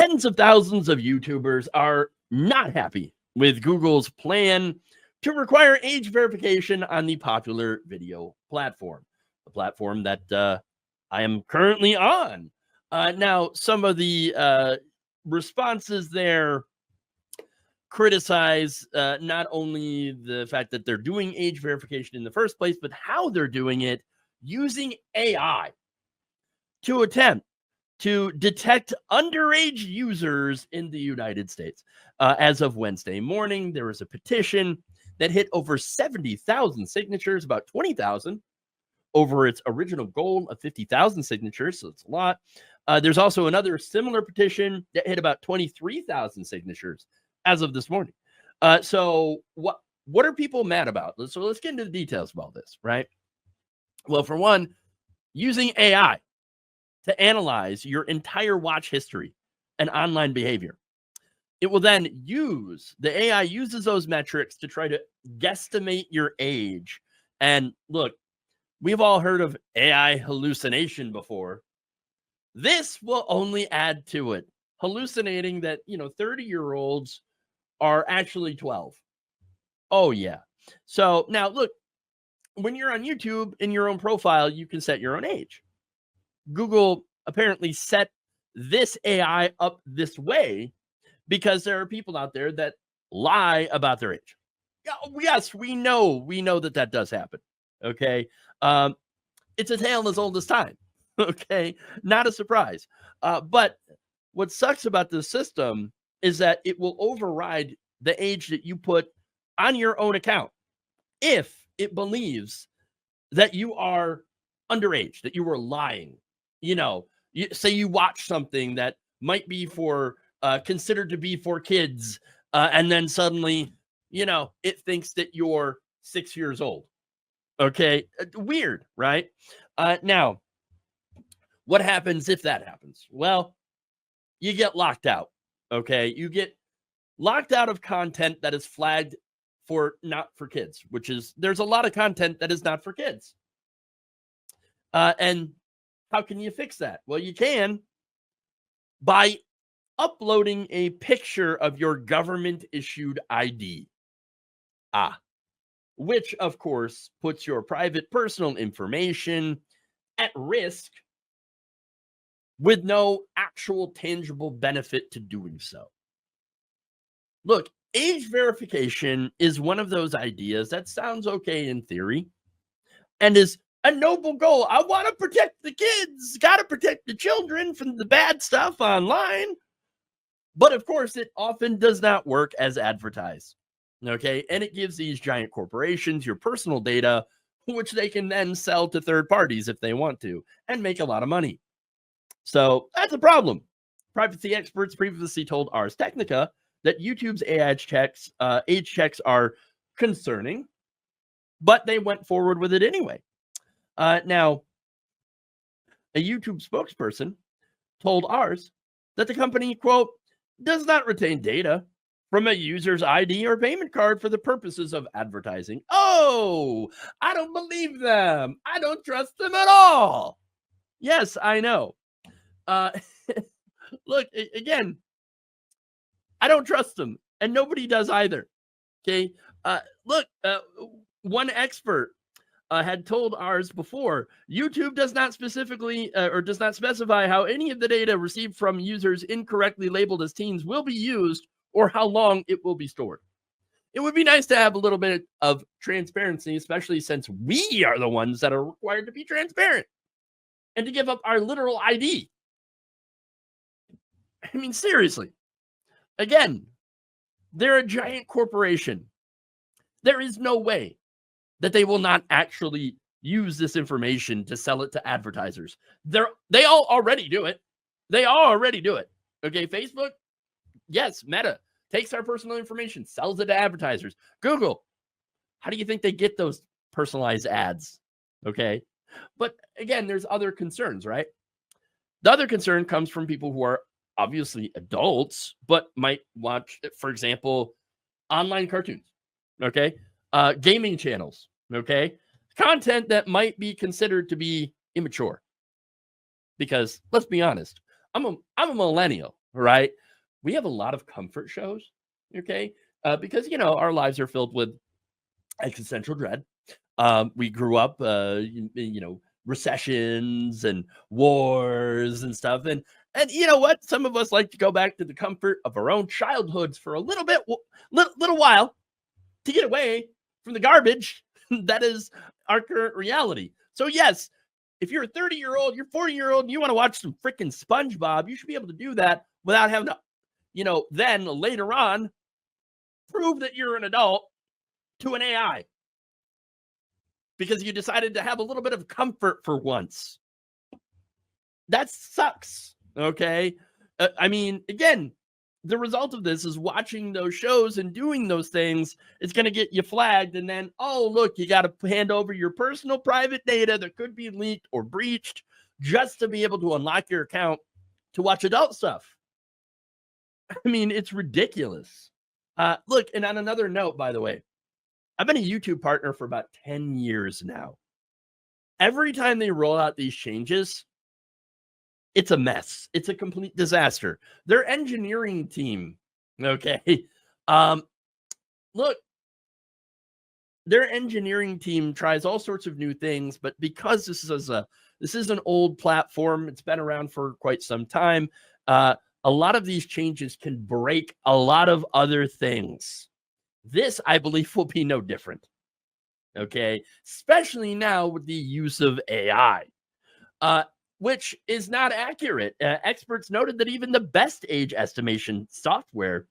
Tens of thousands of YouTubers are not happy with Google's plan to require age verification on the popular video platform, the platform that I am currently on. Now, some of the responses there criticize not only the fact that they're doing age verification in the first place, but how they're doing it using AI to attempt to detect underage users in the United States. As of Wednesday morning, there was a petition that hit over 70,000 signatures, about 20,000 over its original goal of 50,000 signatures, so it's a lot. There's also another similar petition that hit about 23,000 signatures as of this morning. So what are people mad about? So let's get into the details about this, right? Well, for one, using AI to analyze your entire watch history and online behavior. It will then the AI uses those metrics to try to guesstimate your age. And look, we've all heard of AI hallucination before. This will only add to it, hallucinating that, 30-year-olds are actually 12. Oh, yeah. So now, look, when you're on YouTube in your own profile, you can set your own age. Google apparently set this AI up this way because there are people out there that lie about their age. Yes, we know that does happen. Okay. It's a tale as old as time. Okay. Not a surprise. But what sucks about this system is that it will override the age that you put on your own account if it believes that you are underage, that you were lying. Say you watch something that might be for considered to be for kids, and then suddenly, it thinks that you're 6 years old. Okay, weird, right? Now, what happens if that happens? Well, you get locked out. Okay, you get locked out of content that is flagged for not for kids, which is there's a lot of content that is not for kids. And how can you fix that? Well, you can by uploading a picture of your government-issued ID. Which, of course, puts your private personal information at risk with no actual tangible benefit to doing so. Look, age verification is one of those ideas that sounds okay in theory and is a noble goal. I want to protect the kids, got to protect the children from the bad stuff online. But of course, it often does not work as advertised. Okay. And it gives these giant corporations your personal data, which they can then sell to third parties if they want to and make a lot of money. So that's a problem. Privacy experts previously told Ars Technica that YouTube's age checks are concerning, but they went forward with it anyway. Now, a YouTube spokesperson told Ars that the company, quote, does not retain data from a user's ID or payment card for the purposes of advertising. Oh, I don't believe them. I don't trust them at all. Yes, I know. Look, again, I don't trust them, and nobody does either. Okay. Look, one expert had told Ars before, YouTube does not specifically or does not specify how any of the data received from users incorrectly labeled as teens will be used or how long it will be stored. It would be nice to have a little bit of transparency, especially since we are the ones that are required to be transparent and to give up our literal ID. I mean, seriously. Again, they're a giant corporation. There is no way that they will not actually use this information to sell it to advertisers. They all already do it. They already do it. Okay, Facebook, yes, Meta takes our personal information, sells it to advertisers. Google, how do you think they get those personalized ads? Okay, but again, there's other concerns, right? The other concern comes from people who are obviously adults, but might watch, for example, online cartoons, okay? Gaming channels, okay? Content that might be considered to be immature. Because let's be honest, I'm a millennial, right? We have a lot of comfort shows, okay? Because, our lives are filled with existential dread. We grew up, recessions and wars and stuff. And you know what? Some of us like to go back to the comfort of our own childhoods for a little bit, little while to get away from the garbage that is our current reality. So yes, if you're a 30-year-old, you're 40-year-old, and you want to watch some freaking SpongeBob, you should be able to do that without having to, then later on prove that you're an adult to an AI because you decided to have a little bit of comfort for once. That sucks. Okay. Again, the result of this is watching those shows and doing those things is going to get you flagged. And then, oh, look, you got to hand over your personal private data that could be leaked or breached just to be able to unlock your account to watch adult stuff. It's ridiculous. Look, and on another note, by the way, I've been a YouTube partner for about 10 years now. Every time they roll out these changes, it's a mess. It's a complete disaster. Their engineering team, okay? Look, their engineering team tries all sorts of new things, but because this is an old platform, it's been around for quite some time. A lot of these changes can break a lot of other things. This, I believe, will be no different. Okay, especially now with the use of AI. Which is not accurate. Experts noted that even the best age estimation software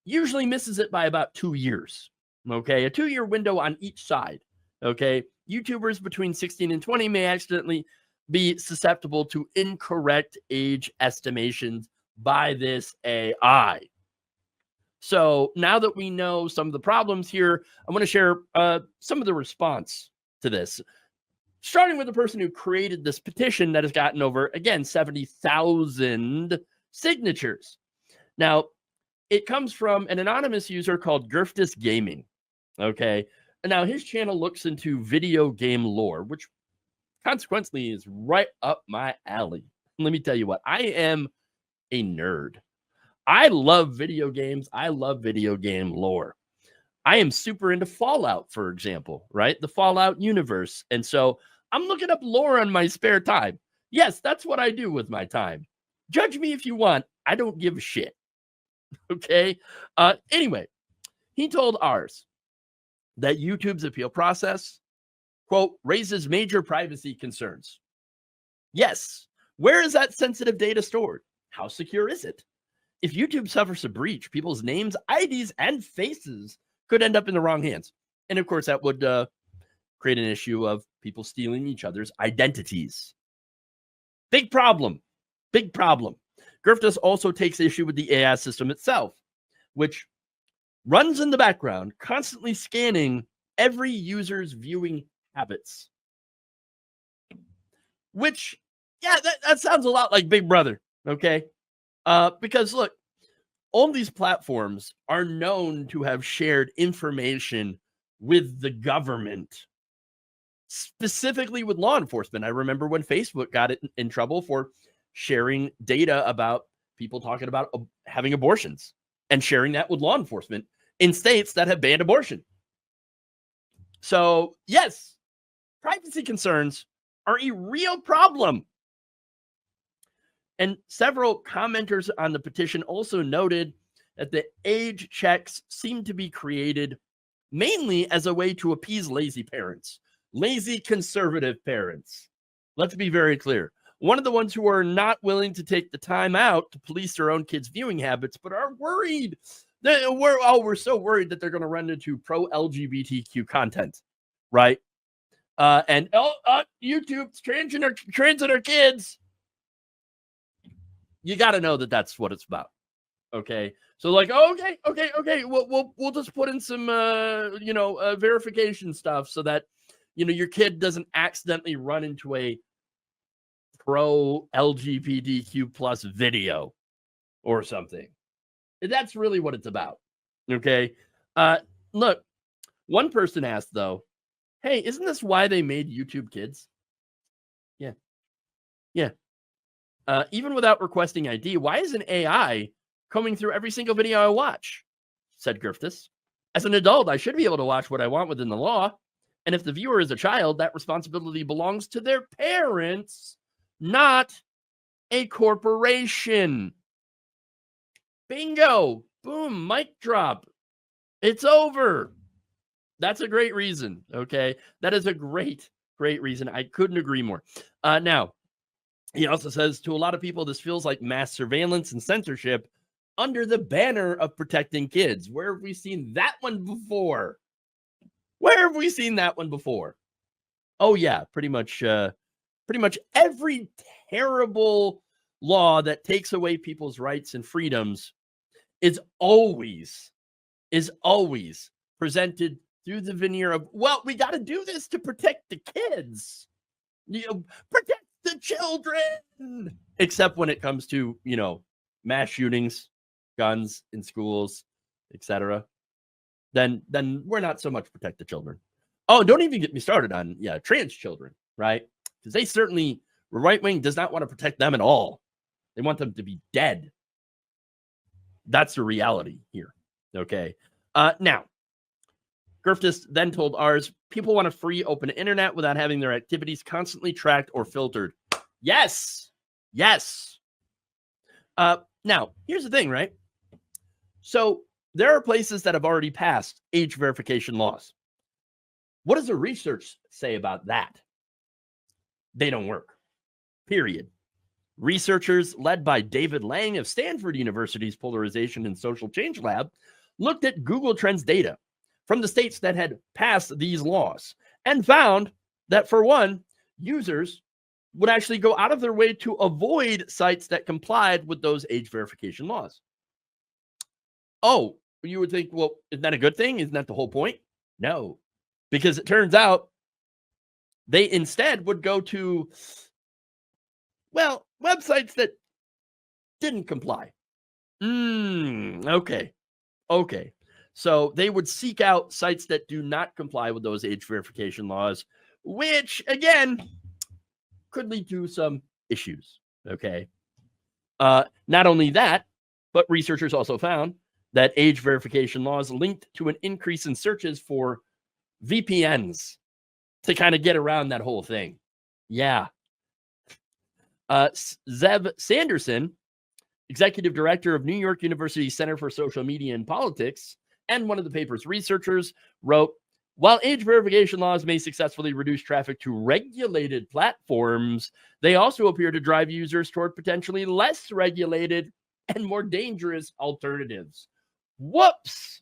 usually misses it by about 2 years. Okay, a 2-year window on each side. Okay, YouTubers between 16 and 20 may accidentally be susceptible to incorrect age estimations by this AI. So now that we know some of the problems here, I want to share some of the response to this. Starting with the person who created this petition that has gotten over, again, 70,000 signatures. Now, it comes from an anonymous user called Leftist Gaming. Okay. And now his channel looks into video game lore, which consequently is right up my alley. Let me tell you what, I am a nerd. I love video games. I love video game lore. I am super into Fallout, for example, right? The Fallout universe. And so I'm looking up lore on my spare time. Yes, that's what I do with my time. Judge me if you want. I don't give a shit. Okay. Anyway, he told ours that YouTube's appeal process, quote, raises major privacy concerns. Yes. Where is that sensitive data stored? How secure is it? If YouTube suffers a breach, people's names, IDs, and faces could end up in the wrong hands. And of course, that would create an issue of people stealing each other's identities. Big problem. Big problem. Leftist also takes issue with the AI system itself, which runs in the background, constantly scanning every user's viewing habits. Which, yeah, that sounds a lot like Big Brother, okay? Because look, all these platforms are known to have shared information with the government, specifically with law enforcement. I remember when Facebook got in trouble for sharing data about people talking about having abortions and sharing that with law enforcement in states that have banned abortion. So, yes, privacy concerns are a real problem. And several commenters on the petition also noted that the age checks seem to be created mainly as a way to appease lazy parents, lazy conservative parents. Let's be very clear. One of the ones who are not willing to take the time out to police their own kids' viewing habits, but are worried. We're so worried that they're going to run into pro-LGBTQ content, right? And YouTube's transgender kids. You got to know that that's what it's about. Okay. So like, okay. We'll just put in some, verification stuff so that, your kid doesn't accidentally run into a pro LGBTQ plus video or something. That's really what it's about. Okay. Look, one person asked though, hey, isn't this why they made YouTube Kids? Yeah. Even without requesting ID, why is an AI coming through every single video I watch? Said Griffiths. As an adult, I should be able to watch what I want within the law. And if the viewer is a child, that responsibility belongs to their parents, not a corporation. Bingo. Boom. Mic drop. It's over. That's a great reason. Okay. That is a great reason. I couldn't agree more. Now, he also says, to a lot of people, this feels like mass surveillance and censorship under the banner of protecting kids. Where have we seen that one before? Oh yeah, pretty much every terrible law that takes away people's rights and freedoms is always presented through the veneer of, well, we got to do this to protect the kids. Protect the children. Except when it comes to, mass shootings, guns in schools, etc. Then we're not so much protect the children. Oh, don't even get me started on trans children, right? Because they certainly, the right wing does not want to protect them at all. They want them to be dead. That's the reality here. Okay. Now, Griffiths then told ours, people want a free, open internet without having their activities constantly tracked or filtered. Yes. Now, here's the thing, right? So there are places that have already passed age verification laws. What does the research say about that? They don't work. Period. Researchers led by David Lang of Stanford University's Polarization and Social Change Lab looked at Google Trends data from the states that had passed these laws and found that, for one, users would actually go out of their way to avoid sites that complied with those age verification laws. Oh, you would think, well, isn't that a good thing? Isn't that the whole point? No, because it turns out they instead would go to, well, websites that didn't comply. Okay. So they would seek out sites that do not comply with those age verification laws, which, again, could lead to some issues. Okay. Not only that, but researchers also found that age verification laws linked to an increase in searches for VPNs to kind of get around that whole thing. Yeah. Zev Sanderson, executive director of New York University Center for Social Media and Politics, and one of the paper's researchers, wrote, while age verification laws may successfully reduce traffic to regulated platforms, they also appear to drive users toward potentially less regulated and more dangerous alternatives. Whoops!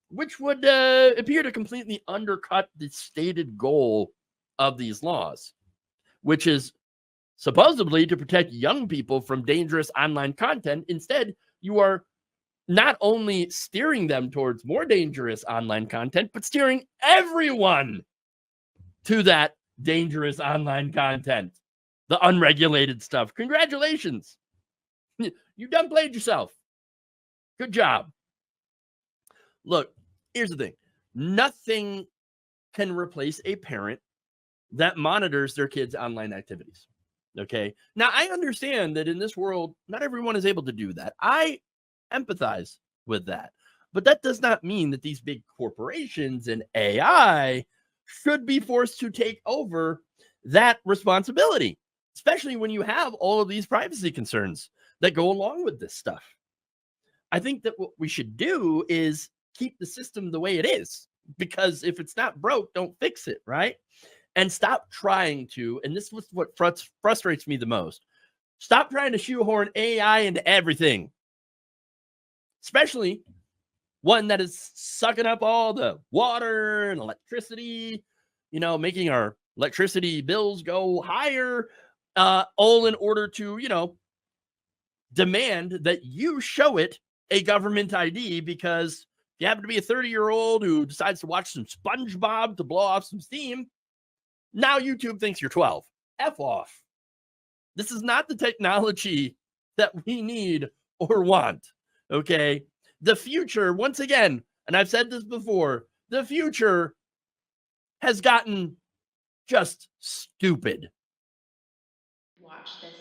Which would appear to completely undercut the stated goal of these laws, which is supposedly to protect young people from dangerous online content. Instead, you are not only steering them towards more dangerous online content, but steering everyone to that dangerous online content, the unregulated stuff. Congratulations. You done played yourself. Good job. Look, here's the thing. Nothing can replace a parent that monitors their kids' online activities. Okay. Now, I understand that in this world, not everyone is able to do that. I empathize with that. But that does not mean that these big corporations and AI should be forced to take over that responsibility, especially when you have all of these privacy concerns that go along with this stuff. I think that what we should do is keep the system the way it is, because if it's not broke, don't fix it, right? And stop trying to, and this was what frustrates me the most, stop trying to shoehorn AI into everything, especially one that is sucking up all the water and electricity, making our electricity bills go higher, all in order to, demand that you show it a government ID, because if you happen to be a 30-year-old who decides to watch some SpongeBob to blow off some steam, now YouTube thinks you're 12. F off. This is not the technology that we need or want. Okay. The future, once again, and I've said this before, the future has gotten just stupid. Watch this